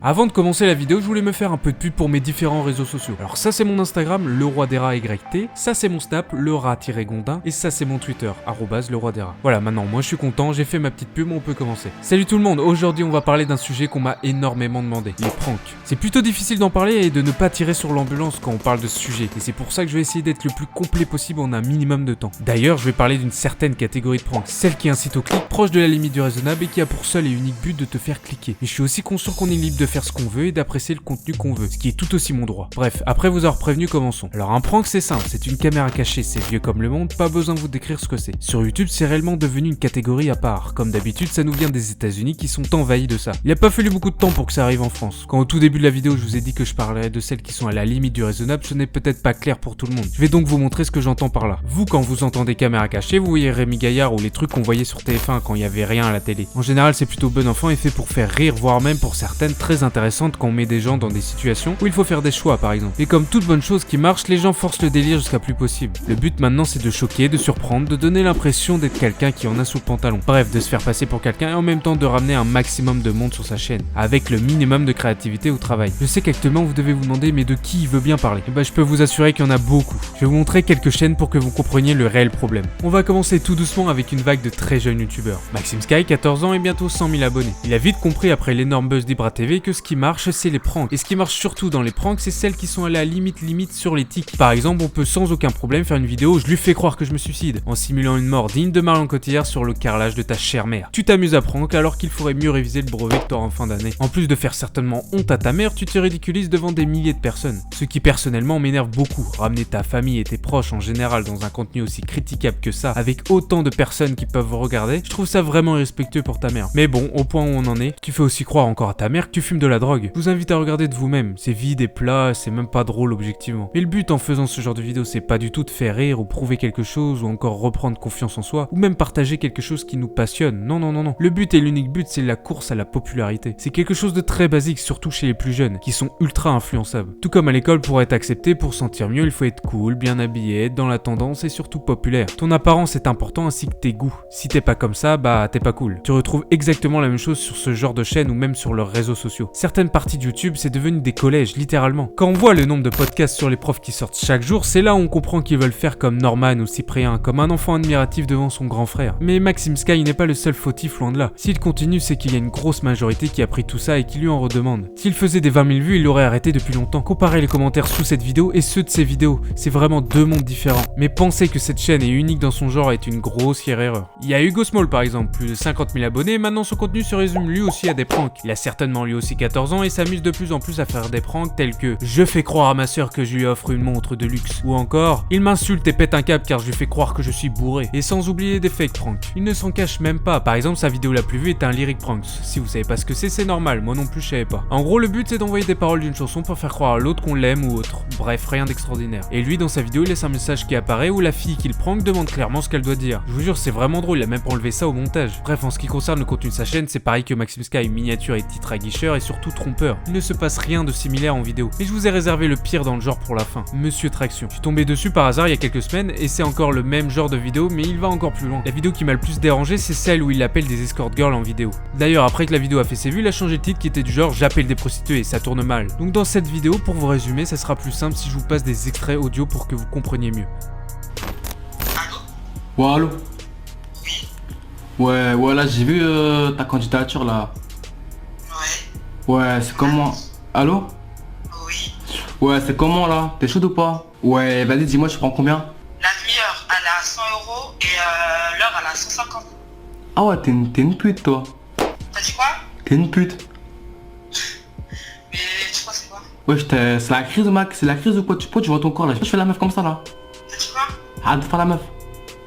Avant de commencer la vidéo, je voulais me faire un peu de pub pour mes différents réseaux sociaux. Alors ça c'est mon Instagram, leroidera.yt, ça c'est mon Snap, lerat-gondin, et ça c'est mon Twitter, @leroidera. Voilà, maintenant moi je suis content, j'ai fait ma petite pub, on peut commencer. Salut tout le monde, aujourd'hui on va parler d'un sujet qu'on m'a énormément demandé, les pranks. C'est plutôt difficile d'en parler et de ne pas tirer sur l'ambulance quand on parle de ce sujet, et c'est pour ça que je vais essayer d'être le plus complet possible en un minimum de temps. D'ailleurs, je vais parler d'une certaine catégorie de pranks, celle qui incite au clic, proche de la limite du raisonnable et qui a pour seul et unique but de te faire cliquer. Mais je suis aussi conscient qu'on est libre de faire ce qu'on veut et d'apprécier le contenu qu'on veut, ce qui est tout aussi mon droit. Bref, après vous avoir prévenu, commençons. Alors un prank c'est simple, c'est une caméra cachée, c'est vieux comme le monde, pas besoin de vous décrire ce que c'est. Sur YouTube c'est réellement devenu une catégorie à part, comme d'habitude ça nous vient des États-Unis qui sont envahis de ça. Il a pas fallu beaucoup de temps pour que ça arrive en France. Quand au tout début de la vidéo je vous ai dit que je parlerais de celles qui sont à la limite du raisonnable, ce n'est peut-être pas clair pour tout le monde. Je vais donc vous montrer ce que j'entends par là. Vous quand vous entendez caméra cachée, vous voyez Rémi Gaillard ou les trucs qu'on voyait sur TF1 quand il y avait rien à la télé. En général c'est plutôt bon enfant et fait pour faire rire, voire même pour certaines très intéressantes quand on met des gens dans des situations où il faut faire des choix par exemple. Et comme toute bonne chose qui marche, les gens forcent le délire jusqu'à plus possible. Le but maintenant c'est de choquer, de surprendre, de donner l'impression d'être quelqu'un qui en a sous le pantalon. Bref, de se faire passer pour quelqu'un et en même temps de ramener un maximum de monde sur sa chaîne, avec le minimum de créativité au travail. Je sais qu'actuellement vous devez vous demander mais de qui il veut bien parler. Et je peux vous assurer qu'il y en a beaucoup. Je vais vous montrer quelques chaînes pour que vous compreniez le réel problème. On va commencer tout doucement avec une vague de très jeunes youtubeurs. Maxime Sky, 14 ans et bientôt 100 000 abonnés. Il a vite compris après l'énorme buzz d'Ibra TV que ce qui marche c'est les pranks. Et ce qui marche surtout dans les pranks c'est celles qui sont à la limite sur les tics. Par exemple, on peut sans aucun problème faire une vidéo où je lui fais croire que je me suicide, en simulant une mort digne de Marion Cotillard sur le carrelage de ta chère mère. Tu t'amuses à prank alors qu'il faudrait mieux réviser le brevet que t'auras en fin d'année. En plus de faire certainement honte à ta mère, tu te ridiculises devant des milliers de personnes. Ce qui personnellement m'énerve beaucoup. Ramener ta famille et tes proches en général dans un contenu aussi critiquable que ça, avec autant de personnes qui peuvent vous regarder, je trouve ça vraiment irrespectueux pour ta mère. Mais bon, au point où on en est, tu fais aussi croire encore à ta mère que tu fumes de la drogue. Je vous invite à regarder de vous-même, c'est vide et plat, c'est même pas drôle objectivement. Mais le but en faisant ce genre de vidéo, c'est pas du tout de faire rire ou prouver quelque chose ou encore reprendre confiance en soi ou même partager quelque chose qui nous passionne. Non. Le but et l'unique but, c'est la course à la popularité. C'est quelque chose de très basique, surtout chez les plus jeunes, qui sont ultra influençables. Tout comme à l'école, pour être accepté, pour sentir mieux, il faut être cool, bien habillé, être dans la tendance et surtout populaire. Ton apparence est important ainsi que tes goûts. Si t'es pas comme ça, t'es pas cool. Tu retrouves exactement la même chose sur ce genre de chaîne ou même sur leurs réseaux sociaux. Certaines parties de YouTube, c'est devenu des collèges, littéralement. Quand on voit le nombre de podcasts sur les profs qui sortent chaque jour, c'est là où on comprend qu'ils veulent faire comme Norman ou Cyprien, comme un enfant admiratif devant son grand frère. Mais Maxime Sky n'est pas le seul fautif, loin de là. S'il continue, c'est qu'il y a une grosse majorité qui a pris tout ça et qui lui en redemande. S'il faisait des 20 000 vues, il l'aurait arrêté depuis longtemps. Comparez les commentaires sous cette vidéo et ceux de ses vidéos, c'est vraiment deux mondes différents. Mais penser que cette chaîne est unique dans son genre est une grossière erreur. Il y a Hugo Small par exemple, plus de 50 000 abonnés, maintenant son contenu se résume lui aussi à des pranks. Il a certainement lui aussi 14 ans et s'amuse de plus en plus à faire des pranks tels que « Je fais croire à ma sœur que je lui offre une montre de luxe » ou encore « Il m'insulte et pète un câble car je lui fais croire que je suis bourré » et sans oublier des fake pranks. Il ne s'en cache même pas, par exemple sa vidéo la plus vue est un lyric pranks. Si vous savez pas ce que c'est normal, moi non plus je savais pas. En gros le but c'est d'envoyer des paroles d'une chanson pour faire croire à l'autre qu'on l'aime ou autre. Bref, rien d'extraordinaire. Et lui dans sa vidéo il laisse un message qui apparaît où la fille qu'il prank demande clairement ce qu'elle doit dire. Je vous jure c'est vraiment drôle, il a même pas enlevé ça au montage. Bref, en ce qui concerne le contenu de sa chaîne, c'est pareil que Maxime Sky, miniature et titre aguicheur et surtout trompeur. Il ne se passe rien de similaire en vidéo. Mais je vous ai réservé le pire dans le genre pour la fin, Monsieur Traction. Je suis tombé dessus par hasard il y a quelques semaines et c'est encore le même genre de vidéo mais il va encore plus loin. La vidéo qui m'a le plus dérangé c'est celle où il appelle des escort girls en vidéo. D'ailleurs après que la vidéo a fait ses vues, il a changé de titre qui était du genre j'appelle des prostituées et ça tourne mal. Donc dans cette vidéo, pour vous résumer, ça sera plus simple si je vous passe des extraits audio pour que vous compreniez mieux. Ouais, allô? Ouais, là j'ai vu ta candidature là. Ouais, c'est comment? Allô? Oui. Ouais, c'est comment là? T'es chaud ou pas? Ouais, vas-y, dis-moi, tu prends combien? La demi-heure, elle est à 100 € et l'heure, elle est à 150. Ah ouais, t'es une pute toi. T'as dit quoi? T'es une pute. Mais tu crois c'est quoi? Ouais, c'est la crise, mec, c'est la crise ou quoi? Pourquoi tu vois ton corps là? Je fais la meuf comme ça là. T'as dit quoi? Arrête de faire la meuf.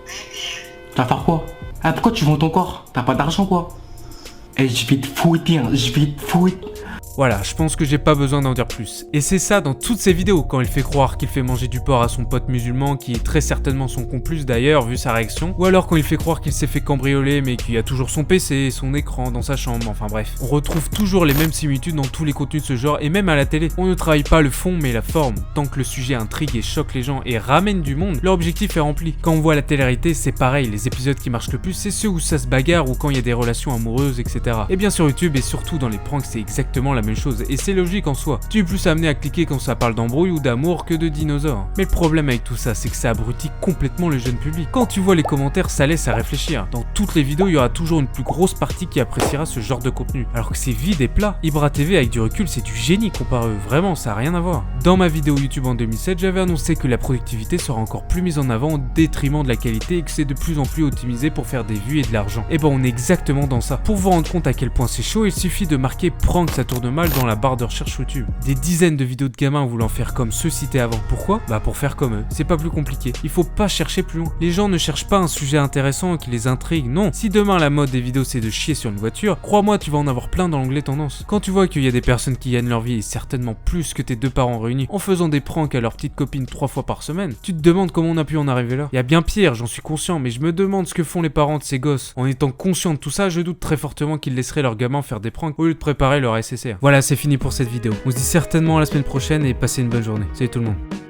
Mais Tu vas faire quoi? Ah, pourquoi tu vends ton corps? T'as pas d'argent quoi? Eh, je vais te fouetter, hein, je vais te fouetter. Voilà, je pense que j'ai pas besoin d'en dire plus. Et c'est ça dans toutes ses vidéos, quand il fait croire qu'il fait manger du porc à son pote musulman, qui est très certainement son complice d'ailleurs, vu sa réaction, ou alors quand il fait croire qu'il s'est fait cambrioler mais qu'il a toujours son PC, son écran dans sa chambre, enfin bref. On retrouve toujours les mêmes similitudes dans tous les contenus de ce genre, et même à la télé. On ne travaille pas le fond mais la forme. Tant que le sujet intrigue et choque les gens et ramène du monde, leur objectif est rempli. Quand on voit la télé-réalité, c'est pareil, les épisodes qui marchent le plus, c'est ceux où ça se bagarre ou quand il y a des relations amoureuses, etc. Et bien sur YouTube et surtout dans les pranks, c'est exactement la la même chose, et c'est logique en soi. Tu es plus amené à cliquer quand ça parle d'embrouille ou d'amour que de dinosaures. Mais le problème avec tout ça, c'est que ça abrutit complètement le jeune public. Quand tu vois les commentaires, ça laisse à réfléchir. Dans toutes les vidéos, il y aura toujours une plus grosse partie qui appréciera ce genre de contenu. Alors que c'est vide et plat. Ibra TV avec du recul, c'est du génie comparé à eux. Vraiment, ça a rien à voir. Dans ma vidéo YouTube en 2007, j'avais annoncé que la productivité sera encore plus mise en avant au détriment de la qualité et que c'est de plus en plus optimisé pour faire des vues et de l'argent. Et ben on est exactement dans ça. Pour vous rendre compte à quel point c'est chaud, il suffit de marquer prank ça tourne mal dans la barre de recherche YouTube. Des dizaines de vidéos de gamins voulant faire comme ceux cités avant. Pourquoi? Bah pour faire comme eux. C'est pas plus compliqué. Il faut pas chercher plus loin. Les gens ne cherchent pas un sujet intéressant qui les intrigue. Non. Si demain la mode des vidéos c'est de chier sur une voiture, crois-moi tu vas en avoir plein dans l'onglet tendance. Quand tu vois qu'il y a des personnes qui gagnent leur vie et certainement plus que tes deux parents réunis en faisant des pranks à leur petite copine 3 fois par semaine, tu te demandes comment on a pu en arriver là. Il y a bien pire, j'en suis conscient, mais je me demande ce que font les parents de ces gosses. En étant conscient de tout ça, je doute très fortement qu'ils laisseraient leurs gamins faire des pranks au lieu de préparer leur SSR. Voilà, c'est fini pour cette vidéo. On se dit certainement à la semaine prochaine et passez une bonne journée. Salut tout le monde.